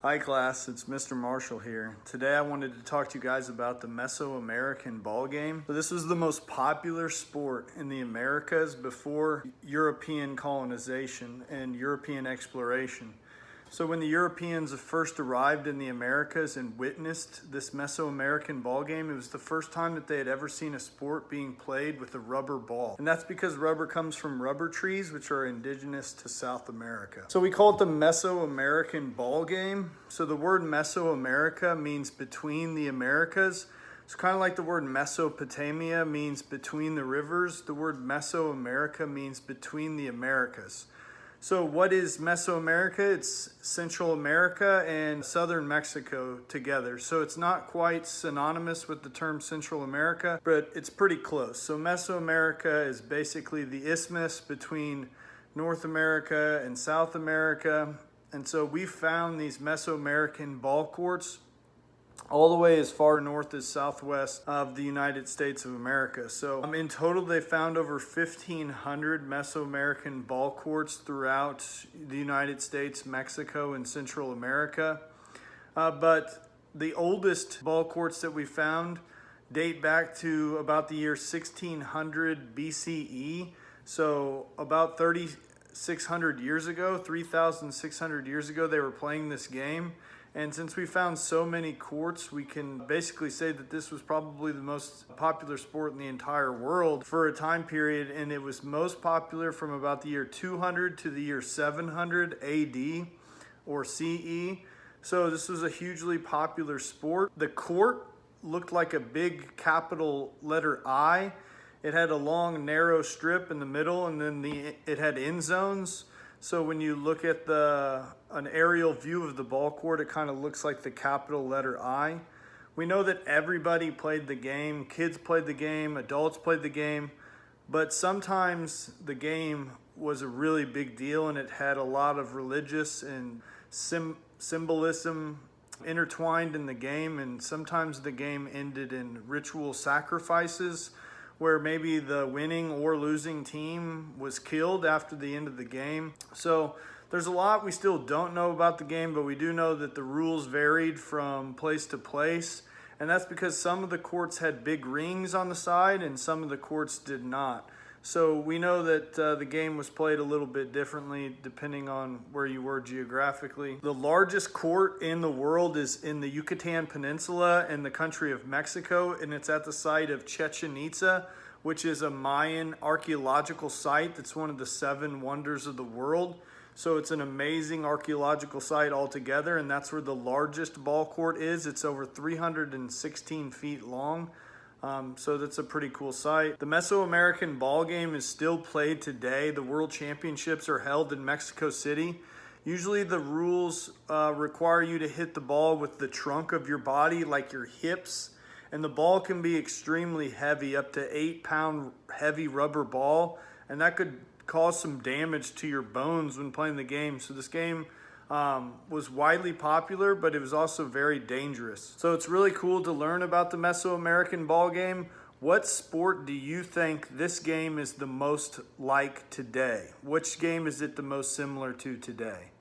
Hi class, it's Mr. Marshall here. Today I wanted to talk to you guys about the Mesoamerican ball game. So this was the most popular sport in the Americas before European colonization and European exploration. So when the Europeans first arrived in the Americas and witnessed this Mesoamerican ball game, it was the first time that they had ever seen a sport being played with a rubber ball. And that's because rubber comes from rubber trees, which are indigenous to South America. So we call it the Mesoamerican ball game. So the word Mesoamerica means between the Americas. It's kind of like the word Mesopotamia means between the rivers. The word Mesoamerica means between the Americas. So what is Mesoamerica? It's Central America and Southern Mexico together. So it's not quite synonymous with the term Central America, but it's pretty close. So Mesoamerica is basically the isthmus between North America and South America. And so we found these Mesoamerican ball courts all the way as far north as southwest of the United States of America. So in total, they found over 1,500 Mesoamerican ball courts throughout the United States, Mexico, and Central America. But the oldest ball courts that we found date back to about the year 1600 BCE. So about 3,600 years ago, 3,600 years ago, they were playing this game. And since we found so many courts, we can basically say that this was probably the most popular sport in the entire world for a time period. And it was most popular from about the year 200 to the year 700 AD or CE. So this was a hugely popular sport. The court looked like a big capital letter I. It had a long, narrow strip in the middle, and then it had end zones. So when you look at an aerial view of the ball court, it kind of looks like the capital letter I. We know that everybody played the game. Kids played the game, adults played the game, but sometimes the game was a really big deal and it had a lot of religious and symbolism intertwined in the game, and sometimes the game ended in ritual sacrifices where maybe the winning or losing team was killed after the end of the game. So there's a lot we still don't know about the game, but we do know that the rules varied from place to place. And that's because some of the courts had big rings on the side and some of the courts did not. So we know that the game was played a little bit differently depending on where you were geographically. The largest court in the world is in the Yucatan Peninsula in the country of Mexico, and it's at the site of Chichen Itza, which is a Mayan archaeological site that's one of the 7 wonders of the world. So it's an amazing archaeological site altogether, and that's where the largest ball court is. It's over 316 feet long. So that's a pretty cool site. The Mesoamerican ball game is still played today. The World Championships are held in Mexico City. Usually the rules require you to hit the ball with the trunk of your body, like your hips. And the ball can be extremely heavy, up to 8-pound heavy rubber ball. And that could cause some damage to your bones when playing the game. So this game was widely popular, but it was also very dangerous. So it's really cool to learn about the Mesoamerican ball game. What sport do you think this game is the most like today? Which game is it the most similar to today?